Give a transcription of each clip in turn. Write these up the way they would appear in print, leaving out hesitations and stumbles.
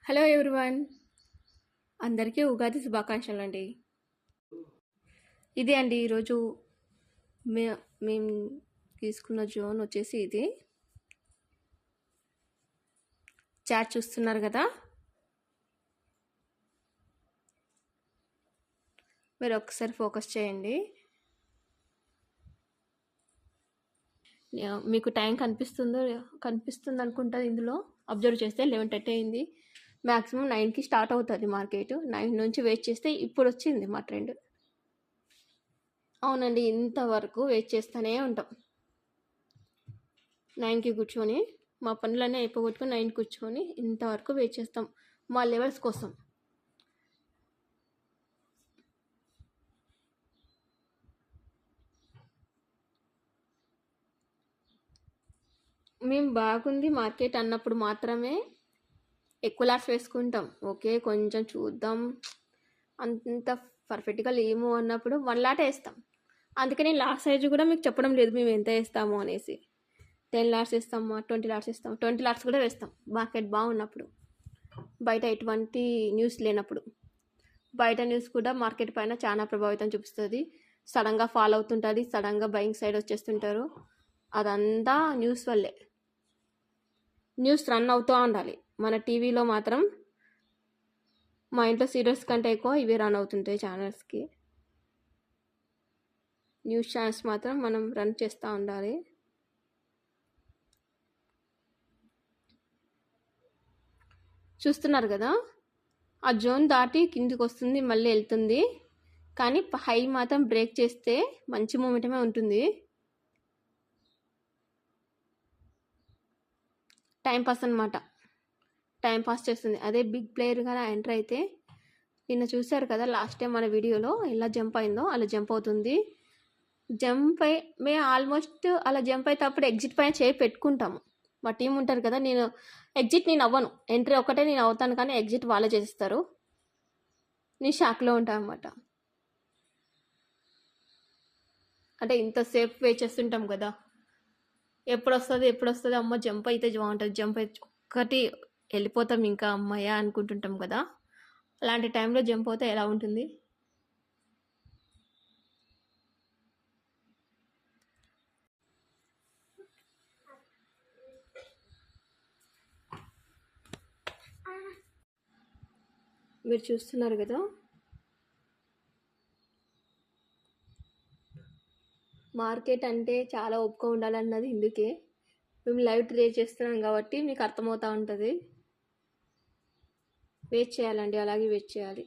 Hello everyone, అందరికీ ఉగాది శుభాకాంక్షలు అండి. ఇదే అండి ఈరోజు మేము తీసుకున్న జోన్ వచ్చేసి ఇది. చాట్ చూస్తున్నారు కదా, మీరు ఒకసారి ఫోకస్ చేయండి. మీకు టైం కనిపిస్తుంది అనుకుంటుంది. ఇందులో అబ్జర్వ్ చేస్తే 11:30 అయింది. మ్యాక్సిమం 9కి స్టార్ట్ అవుతుంది మార్కెట్. 9 నుంచి వెయిట్ చేస్తే ఇప్పుడు వచ్చింది మా ట్రెండ్. అవునండి, ఇంతవరకు వెయిట్ చేస్తూనే ఉంటాం. 9కి కూర్చొని మా పనులన్నీ అయిపోగొట్టుకొని 9 కూర్చొని ఇంతవరకు వెయిట్ చేస్తాం మా లెవెల్స్ కోసం. మేము బాగుంది మార్కెట్ అన్నప్పుడు మాత్రమే ఎక్కువ లాట్స్ వేసుకుంటాం. ఓకే, కొంచెం చూద్దాం, అంత పర్ఫెక్ట్గా లేము అన్నప్పుడు 1 లాట్ వేస్తాం. అందుకని లాట్ సైజు కూడా మీకు చెప్పడం లేదు మేము ఎంత వేస్తాము అనేసి. 10 లాట్స్ వేస్తామా, 20 లాట్స్ వేస్తాం, 20 లాట్స్ కూడా వేస్తాం మార్కెట్ బాగున్నప్పుడు, బయట ఎటువంటి న్యూస్ లేనప్పుడు. బయట న్యూస్ కూడా మార్కెట్ పైన చాలా ప్రభావితం చూపిస్తుంది. సడన్గా ఫాల్ అవుతుంటుంది, సడన్గా బయింగ్ సైడ్ వచ్చేస్తుంటారు. అదంతా న్యూస్ వల్లే. న్యూస్ రన్ అవుతూ ఉండాలి. మన టీవీలో మాత్రం మా ఇంట్లో సీరియల్స్ కంటే ఎక్కువ ఇవి రన్ అవుతుంటాయి ఛానల్స్కి. న్యూస్ ఛానల్స్ మాత్రం మనం రన్ చేస్తూ ఉండాలి. చూస్తున్నారు కదా, ఆ జోన్ దాటి కిందికి వస్తుంది, మళ్ళీ వెళ్తుంది. కానీ హై మాత్రం బ్రేక్ చేస్తే మంచి మూమెంటమే ఉంటుంది. టైంపాస్ అనమాట, టైంపాస్ చేస్తుంది. అదే బిగ్ ప్లేయర్గా ఎంటర్ అయితే, నిన్న చూశారు కదా లాస్ట్ టైం మన వీడియోలో ఎలా జంప్ అయిందో అలా జంప్ అవుతుంది. జంప్ అయి మేము ఆల్మోస్ట్ అలా జంప్ అయ్యేటప్పుడు ఎగ్జిట్ పైన చేయి పెట్టుకుంటాము. మా టీం ఉంటారు కదా, నేను అవ్వను, ఎంట్రీ ఒకటే నేను అవుతాను, కానీ ఎగ్జిట్ వాళ్ళే చేస్తారు. నేను షాక్లో ఉంటాను అనమాట. అంటే ఇంతసేపు వెయిట్ చేస్తుంటాం కదా, ఎప్పుడు వస్తుంది అమ్మ జంప్ అయితే బాగుంటుంది, జంప్ అయితే ఒక్కటి వెళ్ళిపోతాం ఇంకా అమ్మయ్య అనుకుంటుంటాం కదా. అలాంటి టైంలో జంప్ అవుతే ఎలా ఉంటుంది? మీరు చూస్తున్నారు కదా, మార్కెట్ అంటే చాలా ఓపిక ఉండాలన్నది ఇందుకే. మేము లైవ్ ట్రేడ్ చేస్తున్నాం కాబట్టి మీకు అర్థమవుతూ ఉంటుంది. వెయిట్ చేయాలండి, అలాగే వెయిట్ చేయాలి.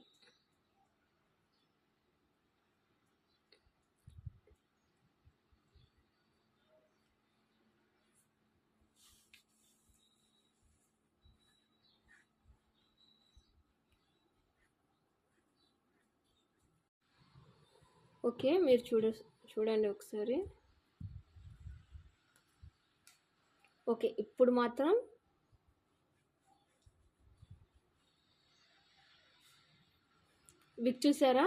ఓకే, మీరు చూడండి ఒకసారి. ఓకే, ఇప్పుడు మాత్రం విక్ చూసారా?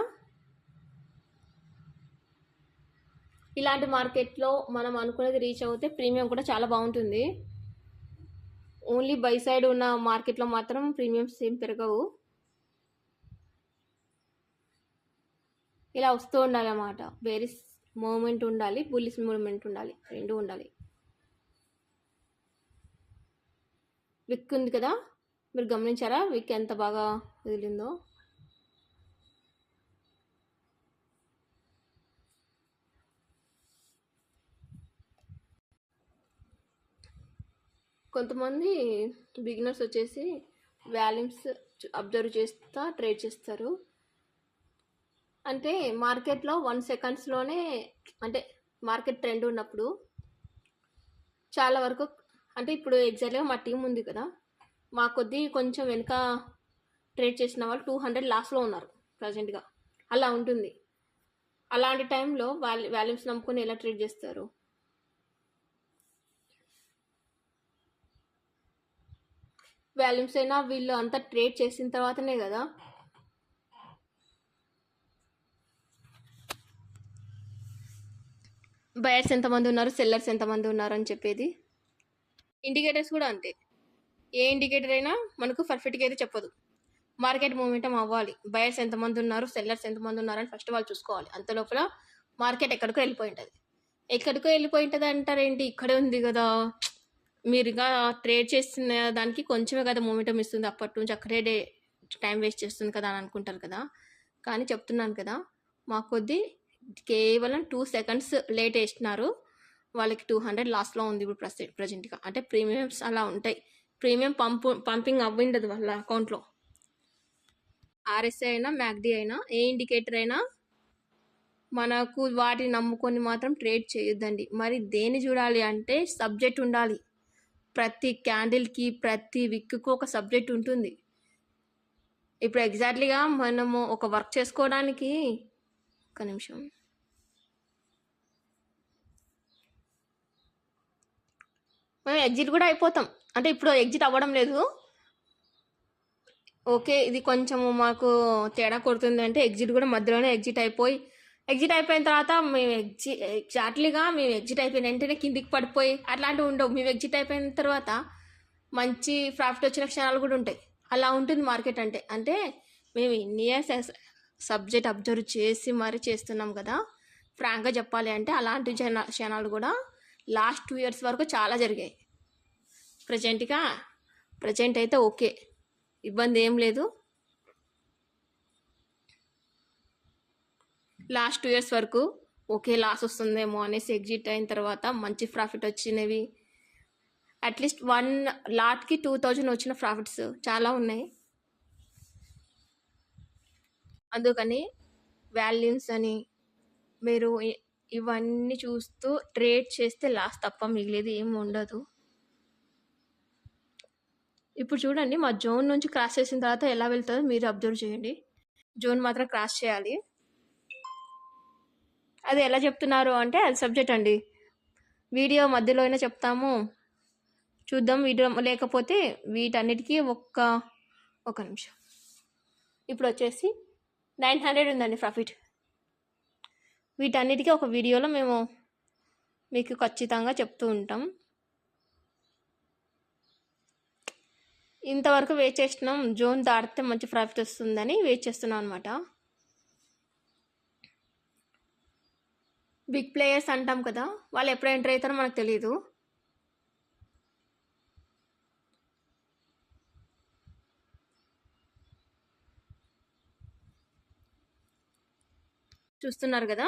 ఇలాంటి మార్కెట్లో మనం అనుకునేది రీచ్ అవుతే ప్రీమియం కూడా చాలా బాగుంటుంది. ఓన్లీ బై సైడ్ ఉన్న మార్కెట్లో మాత్రం ప్రీమియమ్స్ ఏం పెరగవు. ఇలా వస్తూ ఉండాలి అన్నమాట. బేరిస్ మూమెంట్ ఉండాలి, బుల్లిస్ మూమెంట్ ఉండాలి, రెండు ఉండాలి. విక్ ఉంది కదా, మీరు గమనించారా విక్ ఎంత బాగా వదిలిందో? కొంతమంది బిగినర్స్ వచ్చేసి వాల్యూమ్స్ అబ్జర్వ్ చేస్తా ట్రేడ్ చేస్తారు. అంటే మార్కెట్లో 1 సెకండ్స్లోనే, అంటే మార్కెట్ ట్రెండ్ ఉన్నప్పుడు చాలా వరకు, అంటే ఇప్పుడు ఎగ్జాక్ట్గా మా టీం ఉంది కదా, మా కొద్దీ కొంచెం వెనుక ట్రేడ్ చేసిన వాళ్ళు 200 లాస్లో ఉన్నారు ప్రజెంట్గా. అలా ఉంటుంది. అలాంటి టైంలో వాల్యూమ్స్ నమ్ముకొని ఎలా ట్రేడ్ చేస్తారు? వాల్యూమ్స్ అయినా వీళ్ళు అంతా ట్రేడ్ చేసిన తర్వాతనే కదా బయర్స్ ఎంతమంది ఉన్నారు, సెల్లర్స్ ఎంతమంది ఉన్నారు అని చెప్పేది. ఇండికేటర్స్ కూడా అంతే. ఏ ఇండికేటర్ అయినా మనకు పర్ఫెక్ట్గా అయితే చెప్పదు. మార్కెట్ మూమెంటం అవ్వాలి, బయర్స్ ఎంతమంది ఉన్నారు, సెల్లర్స్ ఎంతమంది ఉన్నారని ఫస్ట్ వాళ్ళు చూసుకోవాలి. అంత లోపల మార్కెట్ ఎక్కడికో వెళ్ళిపోయి ఉంటుంది. ఎక్కడికో వెళ్ళిపోయి ఉంటుంది అంటారేంటి, ఇక్కడే ఉంది కదా, మీరు ఇంకా ట్రేడ్ చేస్తున్న దానికి కొంచెమే కదా మూమెంటం ఇస్తుంది, అప్పటి నుంచి అక్కడే టైం వేస్ట్ చేస్తుంది కదా అని అనుకుంటారు కదా. కానీ చెప్తున్నాను కదా, మా కొద్ది కేవలం 2 seconds లేట్ వేస్తున్నారు, వాళ్ళకి 200 లాస్లో ఉంది ఇప్పుడు ప్రజెంట్గా. అంటే ప్రీమియమ్స్ అలా ఉంటాయి, ప్రీమియం పంపింగ్ అవ్విండదు వాళ్ళ అకౌంట్లో. ఆర్ఎస్ఐ అయినా మ్యాక్డీ అయినా ఏ ఇండికేటర్ అయినా మనకు వాటిని నమ్ముకొని మాత్రం ట్రేడ్ చేయొద్దండి. మరి దేన్ని చూడాలి అంటే సబ్జెక్ట్ ఉండాలి. ప్రతి క్యాండిల్కి ప్రతి విక్కు ఒక సబ్జెక్ట్ ఉంటుంది. ఇప్పుడు ఎగ్జాక్ట్లీగా మనము ఒక వర్క్ చేసుకోవడానికి ఒక నిమిషం మేము ఎగ్జిట్ కూడా అయిపోతాం, అంటే ఇప్పుడు ఎగ్జిట్ అవ్వడం లేదు. ఓకే, ఇది కొంచెము మాకు తేడా కొడుతుంది అంటే ఎగ్జిట్ కూడా మధ్యలోనే ఎగ్జిట్ అయిపోయిన తర్వాత మేము ఎగ్జాక్ట్లీగా మేము ఎగ్జిట్ అయిపోయిన వెంటనే కిందికి పడిపోయి అట్లాంటివి ఉండవు. మేము ఎగ్జిట్ అయిపోయిన తర్వాత మంచి ప్రాఫిట్ వచ్చిన క్షణాలు కూడా ఉంటాయి. అలా ఉంటుంది మార్కెట్ అంటే. అంటే మేము ఇన్ని ఇయర్స్ సబ్జెక్ట్ అబ్జర్వ్ చేసి మరీ చేస్తున్నాం కదా. ఫ్రాంక్గా చెప్పాలి అంటే అలాంటి క్షణాలు కూడా లాస్ట్ 2 years వరకు చాలా జరిగాయి. ప్రజెంట్ అయితే ఓకే, ఇబ్బంది ఏం లేదు. లాస్ట్ 2 years వరకు ఓకే, లాస్ వస్తుందేమో అనేసి ఎగ్జిట్ అయిన తర్వాత మంచి ప్రాఫిట్ వచ్చినవి, అట్లీస్ట్ 1 లాట్కి 2000 వచ్చిన ప్రాఫిట్స్ చాలా ఉన్నాయి. అందుకని వాల్యూమ్స్ అని మీరు ఇవన్నీ చూస్తూ ట్రేడ్ చేస్తే లాస్ తప్ప మిగిలేదు ఏమి ఉండదు. ఇప్పుడు చూడండి, మా జోన్ నుంచి క్రాస్ చేసిన తర్వాత ఎలా వెళ్తుందో మీరు అబ్జర్వ్ చేయండి. జోన్ మాత్రం క్రాస్ చేయాలి. అది ఎలా చెప్తున్నారు అంటే అది సబ్జెక్ట్ అండి. వీడియో మధ్యలో అయినా చెప్తాము, చూద్దాం. వీడియో లేకపోతే వీటన్నిటికీ ఒక నిమిషం. ఇప్పుడు వచ్చేసి 900 ఉందండి ప్రాఫిట్. వీటన్నిటికీ ఒక వీడియోలో మేము మీకు ఖచ్చితంగా చెప్తూ ఉంటాం. ఇంతవరకు వెయిట్ చేస్తున్నాం, జోన్ దాటితే మంచి ప్రాఫిట్ వస్తుందని వెయిట్ చేస్తున్నాం అనమాట. బిగ్ ప్లేయర్స్ అంటాం కదా, వాళ్ళు ఎప్పుడు ఎంటర్ అవుతారో మనకు తెలియదు. చూస్తున్నారు కదా,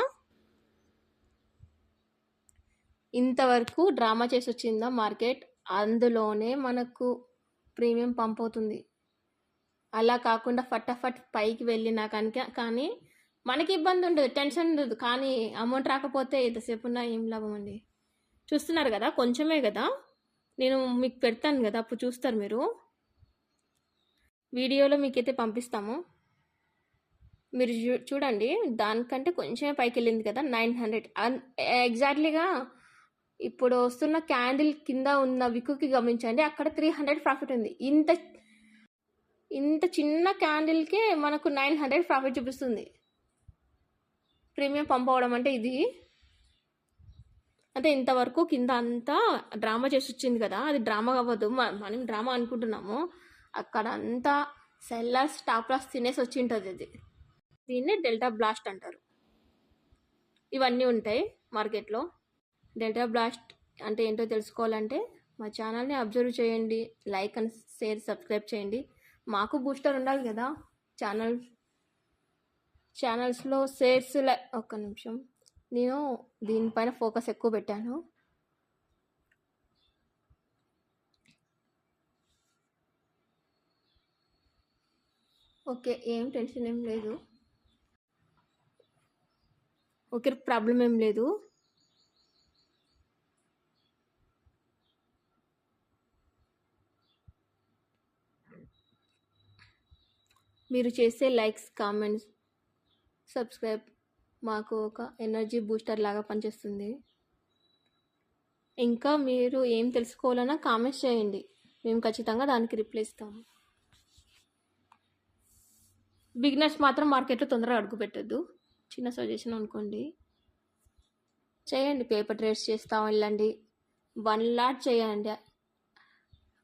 ఇంతవరకు డ్రామా చేసి వచ్చిందా మార్కెట్, అందులోనే మనకు ప్రీమియం పంప్ అవుతుంది. అలా కాకుండా ఫటాఫట్ పైకి వెళ్ళినా కానీ మనకి ఇబ్బంది ఉండదు, టెన్షన్ ఉండదు. కానీ అమౌంట్ రాకపోతే ఎంతసేపు ఉన్నా ఏం లాభం అండి. చూస్తున్నారు కదా, కొంచెమే కదా, నేను మీకు పెడతాను కదా, అప్పుడు చూస్తారు మీరు. వీడియోలో మీకైతే పంపిస్తాము, మీరు చూడండి. దానికంటే కొంచెమే పైకి వెళ్ళింది కదా, 900 ఎగ్జాక్ట్లీగా. ఇప్పుడు వస్తున్న క్యాండిల్ కింద ఉన్న విక్కుకి గమనించండి, అక్కడ 300 ప్రాఫిట్ ఉంది. ఇంత చిన్న క్యాండిల్కే మనకు 900 ప్రాఫిట్ చూపిస్తుంది. ప్రీమియం పంప్ అవడం అంటే ఇది. అంటే ఇంతవరకు కింద అంతా డ్రామా చేసి వచ్చింది కదా, అది డ్రామా అవ్వదు, మనం డ్రామా అనుకుంటున్నాము. అక్కడ అంతా సెల్లర్స్ టాప్ లాస్ తినేసి వచ్చి ఉంటుంది. అది దీన్నే డెల్టా బ్లాస్ట్ అంటారు. ఇవన్నీ ఉంటాయి మార్కెట్లో. డెల్టా బ్లాస్ట్ అంటే ఏంటో తెలుసుకోవాలంటే మా ఛానల్ని అబ్జర్వ్ చేయండి, లైక్ అండ్ షేర్, సబ్స్క్రైబ్ చేయండి. మాకు బూస్టర్ ఉండాలి కదా ఛానల్స్లో షేర్స్. ఒక్క నిమిషం, నేను దీనిపైన ఫోకస్ ఎక్కువ పెట్టాను. ఓకే, ఏం టెన్షన్ ఏం లేదు, ఓకే, ప్రాబ్లం ఏం లేదు. మీరు చేసే లైక్స్, కామెంట్స్, సబ్స్క్రైబ్ మాకు ఒక ఎనర్జీ బూస్టర్ లాగా పనిచేస్తుంది. ఇంకా మీరు ఏం తెలుసుకోవాలన్నా కామెంట్స్ చేయండి, మేము ఖచ్చితంగా దానికి రిప్లై ఇస్తాము. బిగినర్స్ మాత్రం మార్కెట్లో తొందరగా అడుగు పెట్టద్దు, చిన్న సజెషన్ అనుకోండి. చేయండి, పేపర్ ట్రేడ్స్ చేస్తూ వెళ్ళండి, 1 lot చేయండి.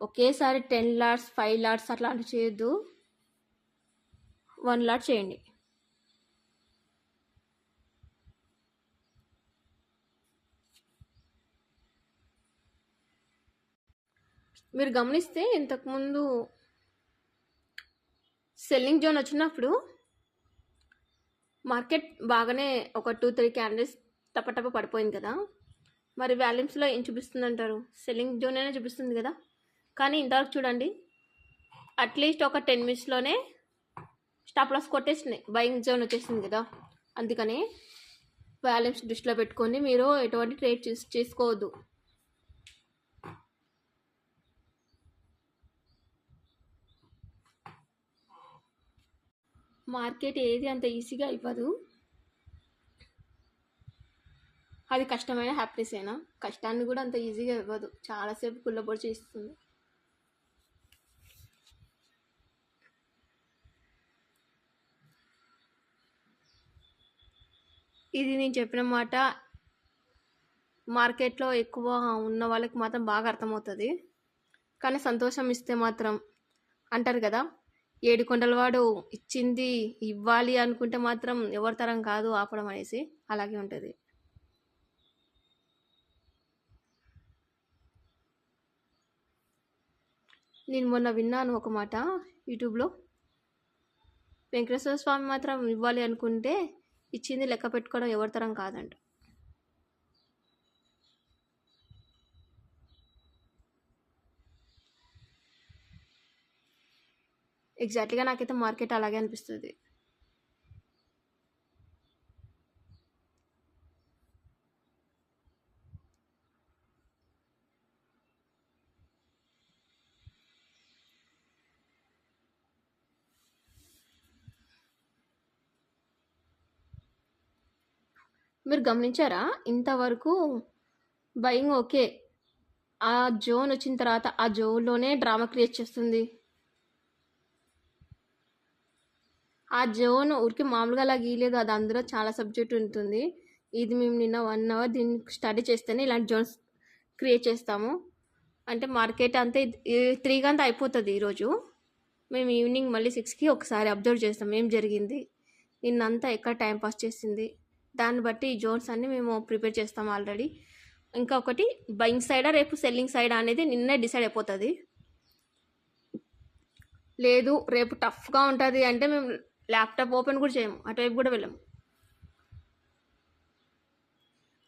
ఒకేసారి 10 లాట్స్ 5 లాట్స్ అట్లాంటివి చేయొద్దు. 1 లాట్ చేయండి. మీరు గమనిస్తే ఇంతకుముందు సెల్లింగ్ జోన్ వచ్చినప్పుడు మార్కెట్ బాగానే ఒక 2-3 క్యాండిల్స్ టపటప పడిపోయింది కదా. మరి వాల్యూమ్స్లో ఏం చూపిస్తుంది అంటారు? సెల్లింగ్ జోన్ అయినా చూపిస్తుంది కదా. కానీ ఇంతవరకు చూడండి, అట్లీస్ట్ ఒక 10 మినిట్స్లోనే స్టాప్ లాస్ కొట్టేసినాయి, బయింగ్ జోన్ వచ్చేసింది కదా. అందుకని వాల్యూమ్స్ దృష్టిలో పెట్టుకొని మీరు ఎటువంటి ట్రేడ్ చేసుకోవద్దు. మార్కెట్ ఏది అంత ఈజీగా ఇవ్వదు. అది కష్టమైన హ్యాపీనెస్ అయినా కష్టాన్ని కూడా అంత ఈజీగా ఇవ్వదు. చాలాసేపు కుళ్ళబొడి చేస్తుంది. ఇది నేను చెప్పిన మాట మార్కెట్లో ఎక్కువ ఉన్న వాళ్ళకి మాత్రం బాగా అర్థమవుతుంది. కానీ సంతోషం ఇస్తే మాత్రం అంటారు కదా, 7 కొండల వాడు ఇచ్చింది ఇవ్వాలి అనుకుంటే మాత్రం ఎవరి తరం కాదు ఆపడం అనేసి. అలాగే ఉంటుంది. నేను మొన్న విన్నాను ఒక మాట యూట్యూబ్లో, వెంకటేశ్వర స్వామి మాత్రం ఇవ్వాలి అనుకుంటే ఇచ్చింది లెక్క పెట్టుకోవడం ఎవరి తరం కాదంట. ఎగ్జాక్ట్గా నాకైతే మార్కెట్ అలాగే అనిపిస్తుంది. మీరు గమనించారా, ఇంతవరకు బయింగ్ ఓకే, ఆ జోన్ వచ్చిన తర్వాత ఆ జోన్లోనే డ్రామా క్రియేట్ చేస్తుంది. ఆ జోన్ ఊరికి మామూలుగా అలా గీయలేదు, అది అందులో చాలా సబ్జెక్ట్ ఉంటుంది. ఇది మేము నిన్న 1 అవర్ దీన్ని స్టడీ చేస్తేనే ఇలాంటి జోన్స్ క్రియేట్ చేస్తాము. అంటే మార్కెట్ అంతే 3 గంట అయిపోతుంది ఈరోజు. మేము ఈవినింగ్ మళ్ళీ 6కి ఒకసారి అబ్జర్వ్ చేస్తాం ఏం జరిగింది, నిన్నంతా ఎక్కడ టైం పాస్ చేసింది, దాన్ని బట్టి ఈ జోన్స్ అన్ని మేము ప్రిపేర్ చేస్తాం ఆల్రెడీ. ఇంకా ఒకటి, బయింగ్ సైడా రేపు సెల్లింగ్ సైడా అనేది నిన్నే డిసైడ్ అయిపోతుంది. లేదు రేపు టఫ్గా ఉంటుంది అంటే మేము ల్యాప్టాప్ ఓపెన్ కూడా చేయము, అటువైపు కూడా వెళ్ళము.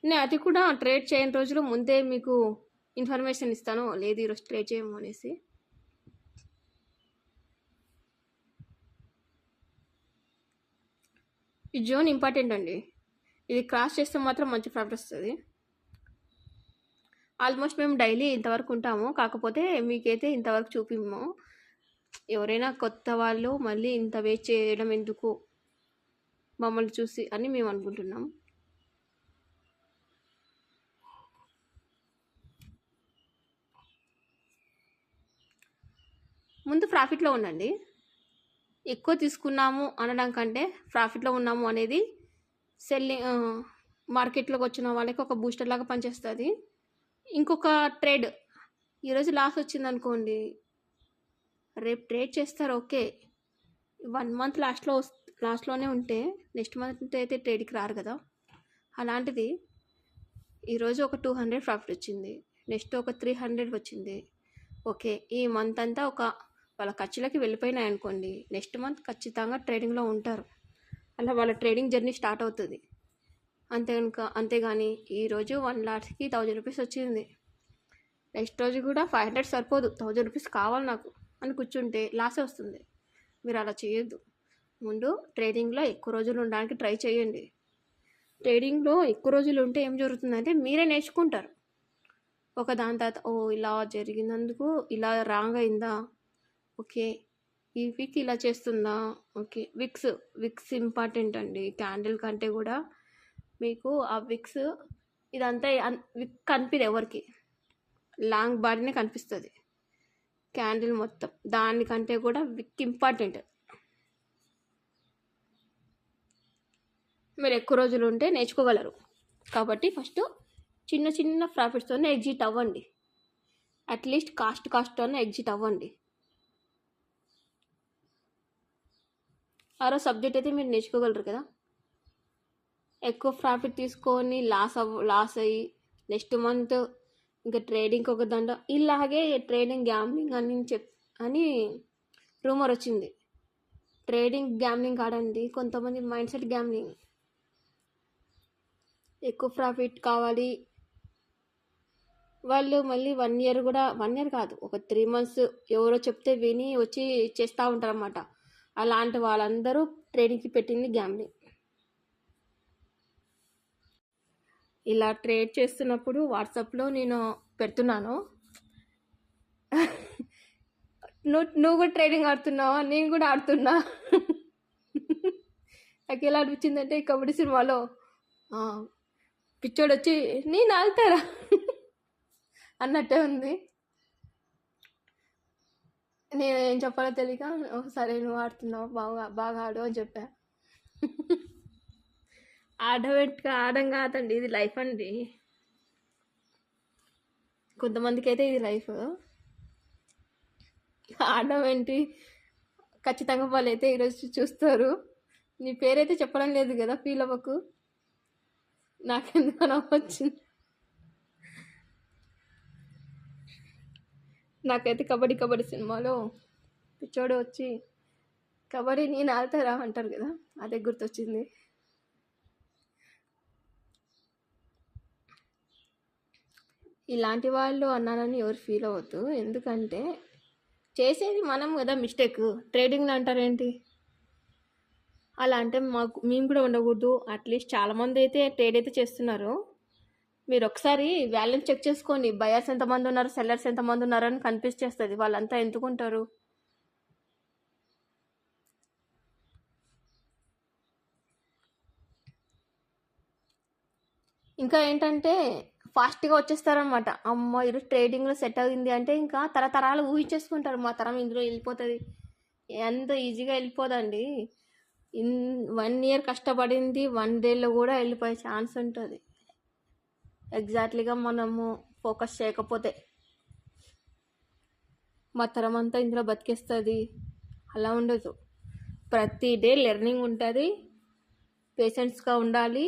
నేను అది కూడా ట్రేడ్ చేయని రోజులు ముందే మీకు ఇన్ఫర్మేషన్ ఇస్తాను, లేదు ఈరోజు ట్రేడ్ చేయము అనేసి. ఈ జోన్ ఇంపార్టెంట్ అండి, ఇది క్రాస్ చేస్తే మాత్రం మంచి ప్రాఫిట్ వస్తుంది. ఆల్మోస్ట్ మేము డైలీ ఇంతవరకు ఉంటాము, కాకపోతే మీకైతే ఇంతవరకు చూపిము. ఎవరైనా కొత్త వాళ్ళు మళ్ళీ ఇంత వెయిట్ చేయడం ఎందుకు మమ్మల్ని చూసి అని మేము అనుకుంటున్నాం. ముందు ప్రాఫిట్లో ఉండండి. ఎక్కువ తీసుకున్నాము అనడం కంటే ప్రాఫిట్లో ఉన్నాము అనేది సెల్లింగ్ మార్కెట్లోకి వచ్చిన వాళ్ళకి ఒక బూస్టర్ లాగా పనిచేస్తుంది. ఇంకొక ట్రేడ్, ఈరోజు లాస్ వచ్చింది అనుకోండి, రేపు ట్రేడ్ చేస్తారు ఓకే, 1 మంత్ లాస్ట్లోనే ఉంటే నెక్స్ట్ మంత్ అయితే ట్రేడ్కి రారు కదా. అలాంటిది ఈరోజు ఒక 200 ప్రాఫిట్ వచ్చింది, నెక్స్ట్ ఒక 300 వచ్చింది, ఓకే, ఈ మంత్ అంతా ఒక వాళ్ళ ఖర్చులకి వెళ్ళిపోయినాయి అనుకోండి, నెక్స్ట్ మంత్ ఖచ్చితంగా ట్రేడింగ్లో ఉంటారు. అలా వాళ్ళ ట్రేడింగ్ జర్నీ స్టార్ట్ అవుతుంది. అంతేగాని ఈరోజు 1 లాట్కి 1000 రూపీస్ వచ్చింది, నెక్స్ట్ రోజు కూడా 500 సరిపోదు, 1000 రూపీస్ కావాలి నాకు అని కూర్చుంటే లాసే వస్తుంది. మీరు అలా చేయొద్దు. ముందు ట్రేడింగ్లో ఎక్కువ రోజులు ఉండడానికి ట్రై చేయండి. ట్రేడింగ్లో ఎక్కువ రోజులు ఉంటే ఏం జరుగుతుందంటే మీరే నేర్చుకుంటారు. ఒక దాని తర్వాత ఇలా జరిగినందుకు ఇలా రాంగ్ అయిందా, ఓకే ఈ వీక్ ఇలా చేస్తుందా, ఓకే. విక్స్ ఇంపార్టెంట్ అండి, క్యాండిల్ కంటే కూడా మీకు ఆ విక్స్ ఇదంతా విక్ కనిపిదు ఎవరికి, లాంగ్ బాడీనే కనిపిస్తుంది క్యాండిల్ మొత్తం, దానికంటే కూడా విక్ ఇంపార్టెంట్. మీరు ఎక్కువ రోజులు ఉంటే నేర్చుకోగలరు. కాబట్టి ఫస్ట్ చిన్న చిన్న ప్రాఫిట్స్తోనే ఎగ్జిట్ అవ్వండి. అట్లీస్ట్ కాస్ట్ అన్న ఎగ్జిట్ అవ్వండి. ఆరో సబ్జెక్ట్ అయితే మీరు నేర్చుకోగలరు కదా. ఎక్కువ ప్రాఫిట్ తీసుకొని లాస్ అయ్యి నెక్స్ట్ మంత్ ఇంకా ట్రేడింగ్కి ఒక దండ, ఇలాగే ట్రేడింగ్ గ్యాంబ్లింగ్ అని రూమర్ వచ్చింది. ట్రేడింగ్ గ్యాంబ్లింగ్ కాదండి, కొంతమంది మైండ్ సెట్ గ్యాంబ్లింగ్. ఎక్కువ ప్రాఫిట్ కావాలి వాళ్ళు మళ్ళీ 1 ఇయర్ కూడా, 1 ఇయర్ కాదు, ఒక 3 months ఎవరో చెప్తే విని వచ్చి చేస్తూ ఉంటారన్నమాట. అలాంటి వాళ్ళందరూ ట్రేడింగ్కి పెట్టింది గ్యాంబ్లింగ్. ఇలా ట్రేడ్ చేస్తున్నప్పుడు వాట్సాప్లో నేను పెడుతున్నాను, నువ్వు కూడా ట్రేడింగ్ ఆడుతున్నావా, నేను కూడా ఆడుతున్నా. నాకు ఎలా అనిపించిందంటే ఈ కబడ్డీ సినిమాలో పిచ్చోడు వచ్చి నేను ఆడతారా అన్నట్టే ఉంది. నేను ఏం చెప్పాలో తెలియక సరే నువ్వు ఆడుతున్నావు, బాగా ఆడు అని చెప్పా. ఆడడం కాదండి, ఇది లైఫ్ అండి. కొంతమందికి అయితే ఇది లైఫ్. ఆడడం ఏంటి, ఖచ్చితంగా వాళ్ళు అయితే ఈరోజు చూస్తారు. నీ పేరైతే చెప్పడం లేదు కదా, ఫీల్ అవ్వకు. నాకెందుకు నవ్వొచ్చింది. నాకైతే కబడ్డీ సినిమాలో పిచ్చోడు వచ్చి కబడ్డీ నేను ఆడతారా అంటారు కదా, అదే గుర్తొచ్చింది. ఇలాంటి వాళ్ళు అన్నారని ఎవరు ఫీల్ అవ్వద్దు, ఎందుకంటే చేసేది మనం కదా మిస్టేక్. ట్రేడింగ్లో అంటారేంటి, అలా అంటే మేము కూడా ఉండకూడదు. అట్లీస్ట్ చాలామంది అయితే ట్రేడ్ అయితే చేస్తున్నారు. మీరు ఒకసారి బ్యాలెన్స్ చెక్ చేసుకోండి, బయర్స్ ఎంతమంది ఉన్నారు, సెల్లర్స్ ఎంతమంది ఉన్నారు అని కనిపించేస్తుంది. వాళ్ళంతా ఎందుకుంటారు. ఇంకా ఏంటంటే ఫాస్ట్గా వచ్చేస్తారనమాట. అమ్మ ఈరోజు ట్రేడింగ్లో సెట్ అయింది అంటే ఇంకా తరతరాలు ఊహించేసుకుంటారు, మా తరం ఇందులో వెళ్ళిపోతుంది. ఎంత ఈజీగా వెళ్ళిపోదండి. 1 year కష్టపడింది 1 dayలో కూడా వెళ్ళిపోయే ఛాన్స్ ఉంటుంది, ఎగ్జాక్ట్లీగా మనము ఫోకస్ చేయకపోతే. మా తరం అంతా ఇందులో బతికేస్తుంది అలా ఉండదు. ప్రతి డే లెర్నింగ్ ఉంటుంది, పేషెన్స్గా ఉండాలి.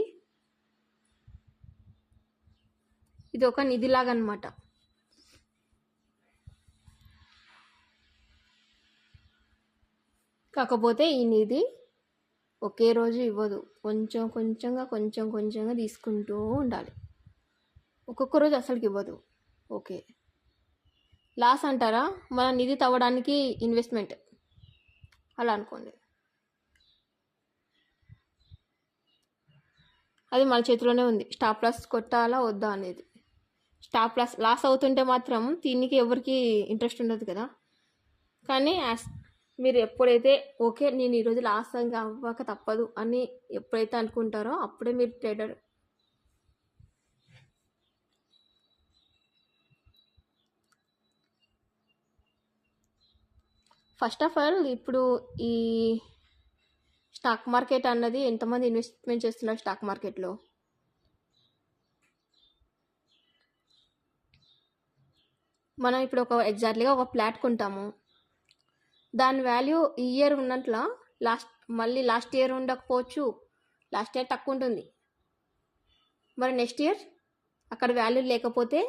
ఇది ఒక నిధిలాగా అనమాట. కాకపోతే ఈ నిధి ఒకే రోజు ఇవ్వదు, కొంచెం కొంచెంగా తీసుకుంటూ ఉండాలి. ఒక్కొక్క రోజు అసలుకి ఇవ్వదు. ఓకే, లాస్ అంటారా, మన నిధి తవ్వడానికి ఇన్వెస్ట్మెంట్ అలా అనుకోండి. అది మన చేతిలోనే ఉంది, స్టాప్ లాస్ కొట్టాలా వద్దా అనేది. స్టాప్ లాస్ అవుతుంటే మాత్రం దీనికి ఎవరికి ఇంట్రెస్ట్ ఉండదు కదా. కానీ మీరు ఎప్పుడైతే ఓకే నేను ఈరోజు లాస్ ఇంకా అవ్వక తప్పదు అని ఎప్పుడైతే అనుకుంటారో అప్పుడే మీరు ట్రేడర్. ఫస్ట్ ఆఫ్ ఆల్ ఇప్పుడు ఈ స్టాక్ మార్కెట్ అన్నది ఎంతమంది ఇన్వెస్ట్మెంట్ చేస్తున్నారు స్టాక్ మార్కెట్లో? మనం ఇప్పుడు ఎగ్జాక్ట్లీగా ఒక ఫ్లాట్ కొంటాము, దాని వాల్యూ ఈ ఇయర్ ఉన్నట్ల లాస్ట్ ఇయర్ ఉండకపోవచ్చు, లాస్ట్ ఇయర్ తక్కువ ఉంటుంది. మరి నెక్స్ట్ ఇయర్ అక్కడ వాల్యూ లేకపోతే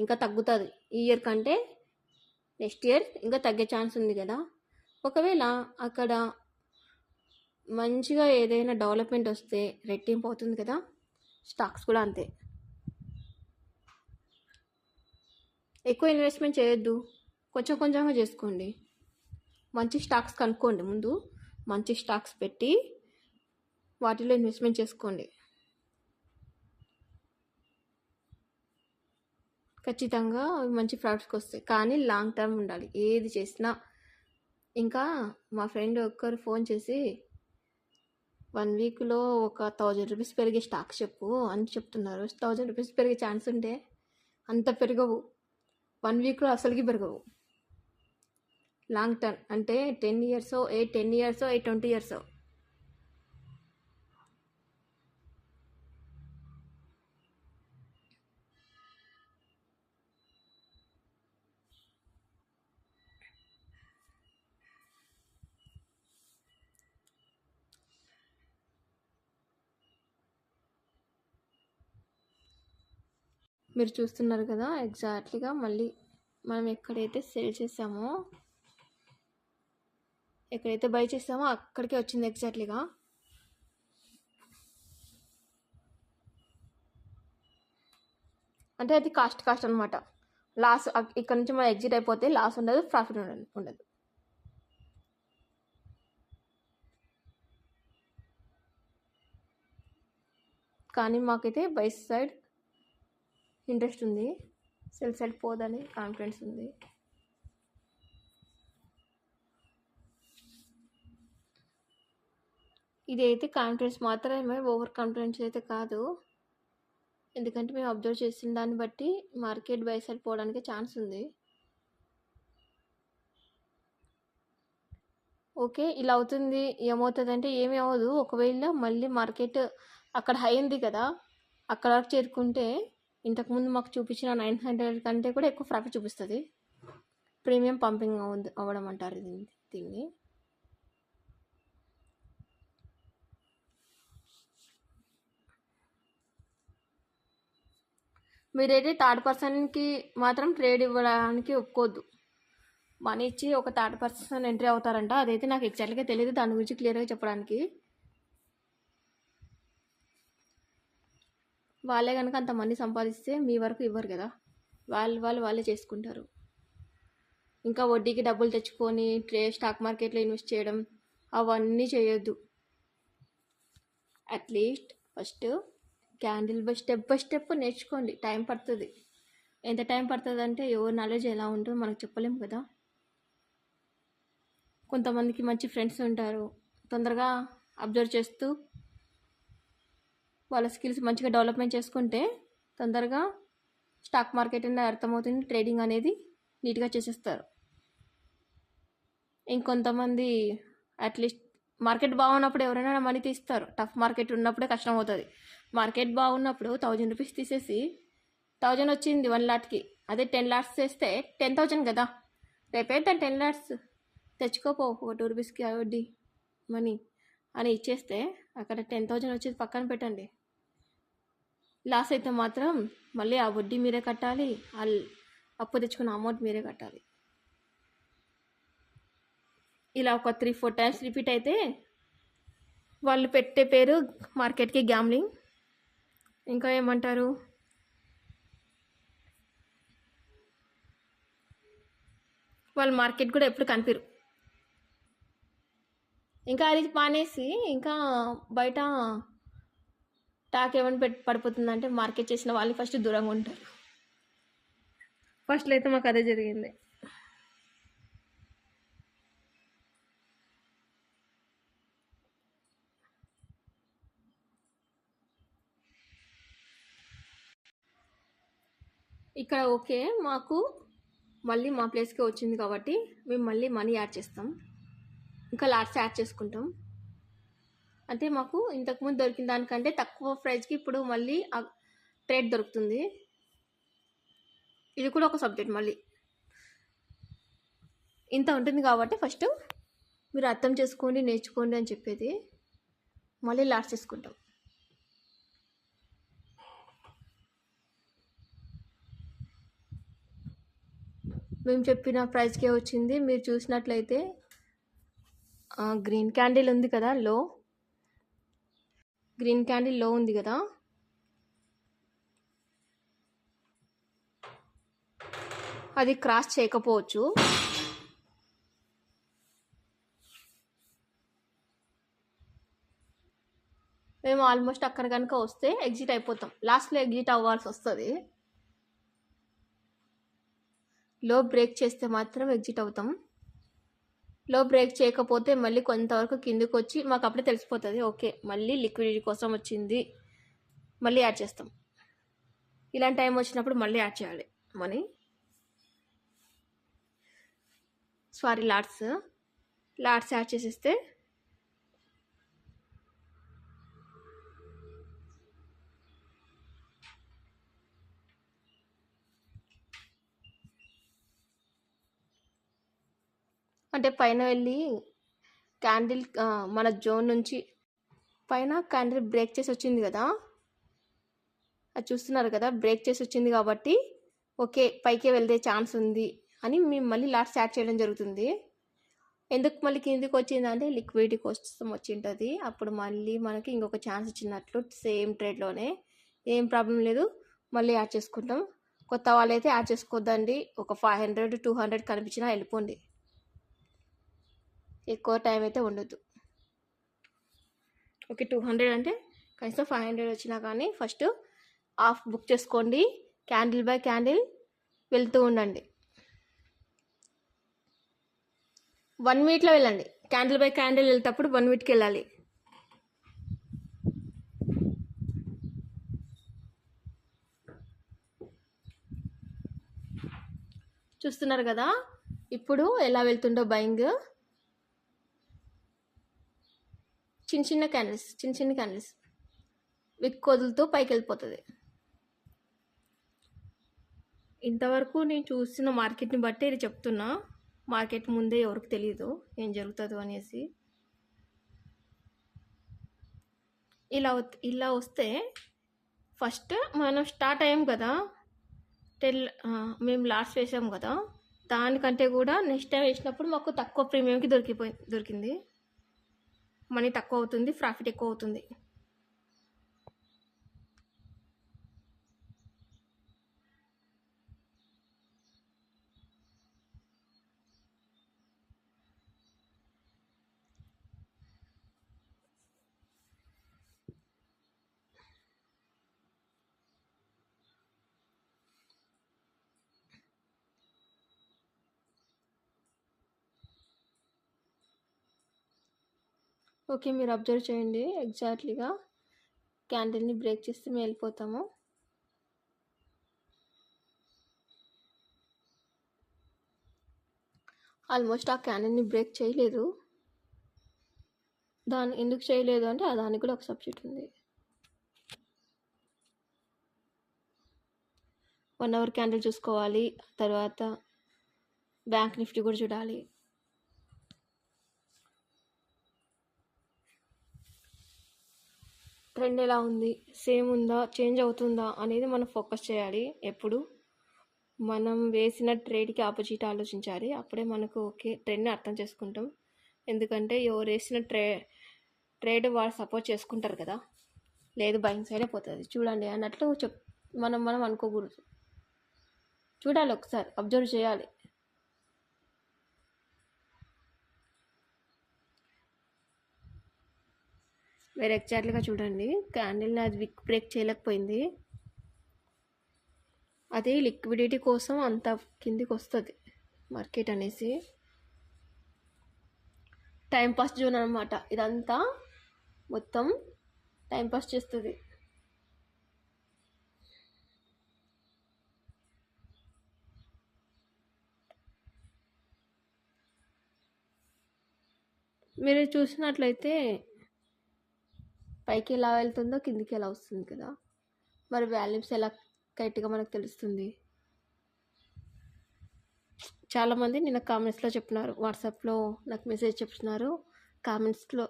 ఇంకా తగ్గుతుంది, ఈ ఇయర్ కంటే నెక్స్ట్ ఇయర్ ఇంకా తగ్గే ఛాన్స్ ఉంది కదా. ఒకవేళ అక్కడ మంచిగా ఏదైనా డెవలప్మెంట్ వస్తే రెట్టింపు అవుతుంది కదా. స్టాక్స్ కూడా అంతే, ఎక్కువ ఇన్వెస్ట్మెంట్ చేయొద్దు, కొంచెంగా చేసుకోండి. మంచి స్టాక్స్ కనుక్కోండి, ముందు మంచి స్టాక్స్ పెట్టి వాటిలో ఇన్వెస్ట్మెంట్ చేసుకోండి. ఖచ్చితంగా మంచి ప్రాఫిట్స్కి వస్తాయి, కానీ లాంగ్ టర్మ్ ఉండాలి ఏది చేసినా. ఇంకా మా ఫ్రెండ్ ఒక్కరు ఫోన్ చేసి 1 weekలో ఒక 1000 rupees పెరిగే స్టాక్ చెప్పు అని చెప్తున్నారు. 1000 rupees పెరిగే ఛాన్స్ ఉంటే అంత పెరగవు, 1 weekలో అసలుకి పెరగవు. లాంగ్ టర్మ్ అంటే 10 years, 10 years, 20 years. మీరు చూస్తున్నారు కదా ఎగ్జాక్ట్లీగా మళ్ళీ మనం ఎక్కడైతే సేల్ చేసామో, ఎక్కడైతే బై చేసామో అక్కడికే వచ్చింది ఎగ్జాక్ట్లీగా. అంటే అది కాస్ట్ అనమాట. లాస్ ఇక్కడ నుంచి మనం ఎగ్జిట్ అయిపోతే లాస్ ఉండదు, ప్రాఫిట్ ఉండదు. కానీ మాకైతే బై సైడ్ ఇంట్రెస్ట్ ఉంది, సెల్ సైడ్ పోదని కాన్ఫిడెన్స్ ఉంది. ఇది అయితే కాన్ఫిడెన్స్ మాత్రమే, ఓవర్ కాన్ఫిడెన్స్ అయితే కాదు. ఎందుకంటే మేము అబ్జర్వ్ చేసిన దాన్ని బట్టి మార్కెట్ బై సైడ్ పోవడానికి ఛాన్స్ ఉంది. ఓకే, ఇలా అవుతుంది. ఏమవుతుంది అంటే ఏమీ అవ్వదు. ఒకవేళ మళ్ళీ మార్కెట్ అక్కడ హై ఉంది కదా, అక్కడ వరకు చేరుకుంటే ఇంతకుముందు మాకు చూపించిన 900 కంటే కూడా ఎక్కువ ప్రాఫిట్ చూపిస్తుంది. ప్రీమియం పంపింగ్ అవ్వడం అంటారు దీన్ని. మీరైతే థర్డ్ పర్సన్కి మాత్రం ట్రేడ్ ఇవ్వడానికి ఒప్పుకోవద్దు. మనీ ఇచ్చి ఒక థర్డ్ పర్సన్ ఎంట్రీ అవుతారంట. అదైతే నాకు ఎగ్జాక్ట్గా తెలియదు, దాని గురించి క్లియర్గా చెప్పడానికి. వాళ్ళే కనుక అంత మనీ సంపాదిస్తే మీ వరకు ఇవ్వరు కదా, వాళ్ళే చేసుకుంటారు. ఇంకా వడ్డీకి డబ్బులు తెచ్చుకొని స్టాక్ మార్కెట్లో ఇన్వెస్ట్ చేయడం అవన్నీ చేయొద్దు. At least first candle step by step నేర్చుకోండి. టైం పడుతుంది. ఎంత టైం పడుతుంది అంటే ఎవరి నాలెడ్జ్ ఎలా ఉంటుందో మనకు చెప్పలేము కదా. కొంతమందికి మంచి ఫ్రెండ్స్ ఉంటారు, తొందరగా అబ్జర్వ్ చేస్తూ వాళ్ళ స్కిల్స్ మంచిగా డెవలప్మెంట్ చేసుకుంటే తొందరగా స్టాక్ మార్కెట్ అనేది అర్థమవుతుంది, ట్రేడింగ్ అనేది నీట్గా చేసేస్తారు. ఇంకొంతమంది అట్లీస్ట్ మార్కెట్ బాగున్నప్పుడు ఎవరైనా మనీ తీస్తారు, టఫ్ మార్కెట్ ఉన్నప్పుడే కష్టం అవుతుంది. మార్కెట్ బాగున్నప్పుడు 1000 రూపీస్ తీసేసి 1000 వచ్చింది 1 లాట్కి, అదే 10 లాట్స్ చేస్తే 10,000 కదా. రేపైతే 10 లాట్స్ తెచ్చుకోపో ఒక 2 రూపీస్కి వడ్డీ మనీ అని ఇచ్చేస్తే అక్కడ 10,000 వచ్చేది పక్కన పెట్టండి. లాస్ అయితే మాత్రం మళ్ళీ ఆ వడ్డీ మీరే కట్టాలి, అప్పు తెచ్చుకున్న అమౌంట్ మీరే కట్టాలి. ఇలా ఒక 3-4 టైమ్స్ రిపీట్ అయితే వాళ్ళు పెట్టే పేరు మార్కెట్కి గ్యామ్లింగ్. ఇంకా ఏమంటారు, వాళ్ళు మార్కెట్ కూడా ఎప్పుడు కనిపిరు. ఇంకా అది మానేసి ఇంకా బయట టాక్ ఏమని పడిపోతుందంటే మార్కెట్ చేసిన వాళ్ళు ఫస్ట్ దూరంగా ఉంటారు. ఫస్ట్లో అయితే మాకు అదే జరిగింది. ఇక్కడ ఓకే, మాకు మళ్ళీ మా ప్లేస్కి వచ్చింది కాబట్టి మేము మళ్ళీ మనీ యాడ్ చేస్తాం, ఇంకా లాట్స్ యాడ్ చేసుకుంటాం. అంటే మాకు ఇంతకుముందు దొరికిన దానికంటే తక్కువ ప్రైస్కి ఇప్పుడు మళ్ళీ ట్రేడ్ దొరుకుతుంది. ఇది కూడా ఒక సబ్జెక్ట్. మళ్ళీ ఇంత ఉంటుంది కాబట్టి ఫస్ట్ మీరు అర్థం చేసుకోండి, నేర్చుకోండి అని చెప్పేది. మళ్ళీ లాట్స్ చేసుకుంటాం. మేము చెప్పిన ప్రైస్కే వచ్చింది. మీరు చూసినట్లయితే గ్రీన్ క్యాండిల్ ఉంది కదా, గ్రీన్ క్యాండిల్ లో ఉంది కదా, అది క్రాస్ చేయకపోవచ్చు. మేము ఆల్మోస్ట్ అక్కడ కనుక వస్తే ఎగ్జిట్ అయిపోతాం, లాస్ట్లో ఎగ్జిట్ అవ్వాల్సి వస్తుంది. లో బ్రేక్ చేస్తే మాత్రం ఎగ్జిట్ అవుతాం. లో బ్రేక్ చేయకపోతే మళ్ళీ కొంతవరకు కిందకు వచ్చి మాకు అప్పుడే తెలిసిపోతుంది, ఓకే మళ్ళీ లిక్విడిటీ కోసం వచ్చింది, మళ్ళీ యాడ్ చేస్తాం. ఇలాంటి టైం వచ్చినప్పుడు మళ్ళీ యాడ్ చేయాలి మనీ. లాట్స్ యాడ్ చేసేస్తే అంటే పైన వెళ్ళి క్యాండిల్ మన జోన్ నుంచి పైన క్యాండిల్ బ్రేక్ చేసి వచ్చింది కదా, అది చూస్తున్నారు కదా, బ్రేక్ చేసి వచ్చింది కాబట్టి ఓకే పైకి వెళ్తే ఛాన్స్ ఉంది అని మేము మళ్ళీ లాట్ స్టార్ట్ చేయడం జరుగుతుంది. ఎందుకు మళ్ళీ కిందికి వచ్చిందంటే లిక్విడిటీ కోసం వచ్చింటుంది. అప్పుడు మళ్ళీ మనకి ఇంకొక ఛాన్స్ ఇచ్చినట్లు సేమ్ ట్రేడ్లోనే. ఏం ప్రాబ్లం లేదు, మళ్ళీ యాడ్ చేసుకుంటాం. కొత్త వాళ్ళైతే యాడ్ చేసుకోవద్దండి. ఒక 500 200 కనిపించినా వెళ్ళిపోండి, ఎక్కువ టైం అయితే ఉండొద్దు. ఓకే 200 అంటే కనీసం 500 వచ్చినా కానీ ఫస్ట్ ఆఫ్ బుక్ చేసుకోండి. క్యాండిల్ బై క్యాండిల్ వెళ్తూ ఉండండి. 1 మినిట్లో వెళ్ళండి. క్యాండిల్ బై క్యాండిల్ వెళ్తేప్పుడు 1 మినిట్కి వెళ్ళాలి. చూస్తున్నారు కదా ఇప్పుడు ఎలా వెళ్తుండో బయింగ్. చిన్న చిన్న క్యాండిల్స్ విక్ వదులుతూ పైకి వెళ్ళిపోతుంది. ఇంతవరకు నేను చూసిన మార్కెట్ని బట్టి ఇది చెప్తున్నా. మార్కెట్ ముందే ఎవరికి తెలియదు ఏం జరుగుతుందో అనేసి. ఇలా వస్తే ఫస్ట్ మనం స్టార్ట్ అయ్యాం కదా, మేము లాస్ట్ వేసాం కదా, దానికంటే కూడా నెక్స్ట్ టైం వేసినప్పుడు మాకు తక్కువ ప్రీమియంకి దొరికింది. మనీ తక్కువ అవుతుంది, ప్రాఫిట్ ఎక్కువ అవుతుంది. ఓకే మీరు అబ్జర్వ్ చేయండి. ఎగ్జాక్ట్లీగా క్యాండిల్ని బ్రేక్ చేస్తే మేము వెళ్ళిపోతాము. ఆల్మోస్ట్ ఆ క్యాండిల్ని బ్రేక్ చేయలేదు. ఎందుకు చేయలేదు అంటే దానికి కూడా ఒక సబ్జెక్ట్ ఉంది. 1 అవర్ క్యాండిల్ చూసుకోవాలి, తర్వాత బ్యాంక్ నిఫ్టీ కూడా చూడాలి. ట్రెండ్ ఎలా ఉంది, సేమ్ ఉందా, చేంజ్ అవుతుందా అనేది మనం ఫోకస్ చేయాలి. ఎప్పుడు మనం వేసిన ట్రేడ్కి ఆపోజిట్ ఆలోచించాలి. అప్పుడే మనకు ఓకే ట్రెండ్ని అర్థం చేసుకుంటాం. ఎందుకంటే ఎవరు వేసిన ట్రేడ్ వాళ్ళు సపోర్ట్ చేసుకుంటారు కదా, లేదు బయింగ్ సైడే పోతుంది చూడండి అన్నట్లు మనం అనుకోకూడదు. చూడాలి, ఒకసారి అబ్జర్వ్ చేయాలి. మీరు ఎగ్జాక్ట్లీగా చూడండి, క్యాండిల్ని అది విక్ బ్రేక్ చేయలేకపోయింది. అది లిక్విడిటీ కోసం అంత కిందికి వస్తుంది మార్కెట్ అనేసి. టైంపాస్ జోన్ అనమాట ఇదంతా, మొత్తం టైంపాస్ చేస్తుంది. మీరు చూసినట్లయితే పైకి ఎలా వెళ్తుందో కిందికి ఎలా వస్తుంది కదా, మరి వాల్యూమ్స్ ఎలా కరెక్ట్గా మనకు తెలుస్తుంది. చాలామంది నిన్న కామెంట్స్లో చెప్పినారు, వాట్సాప్లో నాకు మెసేజ్ చెప్తున్నారు, కామెంట్స్లో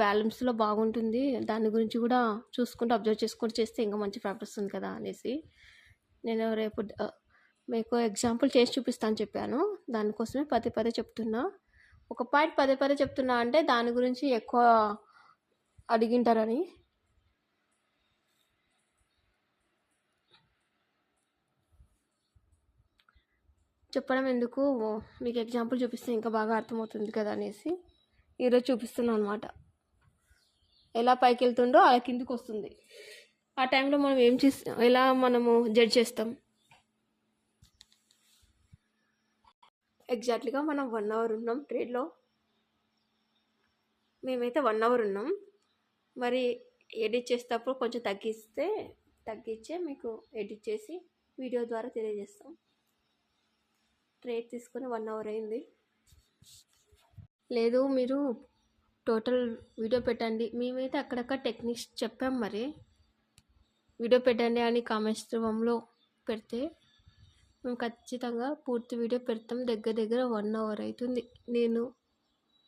వాల్యూమ్స్లో బాగుంటుంది, దాని గురించి కూడా చూసుకుంటూ అబ్జర్వ్ చేసుకుంటూ చేస్తే ఇంకా మంచి ప్రాఫిట్ వస్తుంది కదా అనేసి. నేను రేపు మీకు ఎగ్జాంపుల్ చేసి చూపిస్తాను చెప్పాను. దానికోసమే పదే చెప్తున్నా. ఒక పాయింట్ పదే చెప్తున్నా అంటే దాని గురించి ఎక్కువ అడిగింటారని. చెప్పడం ఎందుకు, మీకు ఎగ్జాంపుల్ చూపిస్తే ఇంకా బాగా అర్థమవుతుంది కదా అనేసి ఈరోజు చూపిస్తున్నాను అనమాట. ఎలా పైకి వెళ్తుండో అలా కిందికి వస్తుంది. ఆ టైంలో మనం ఎలా మనము జడ్జ్ చేస్తాం. ఎగ్జాక్ట్లీగా మనం 1 అవర్ ఉన్నాం ట్రేడ్లో. మేమైతే 1 అవర్ ఉన్నాం. మరి ఎడిట్ చేసేటప్పుడు కొంచెం తగ్గించే మీకు ఎడిట్ చేసి వీడియో ద్వారా తెలియజేస్తాం. ట్రేడ్ తీసుకొని 1 అవర్ అయింది. లేదు మీరు టోటల్ వీడియో పెట్టండి, మేమైతే అక్కడక్కడ టెక్నిక్స్ చెప్పాం. మరి వీడియో పెట్టండి అని కామెంట్స్ రూపంలో పెడితే మేము ఖచ్చితంగా పూర్తి వీడియో పెడతాం. దగ్గర 1 అవర్ అవుతుంది నేను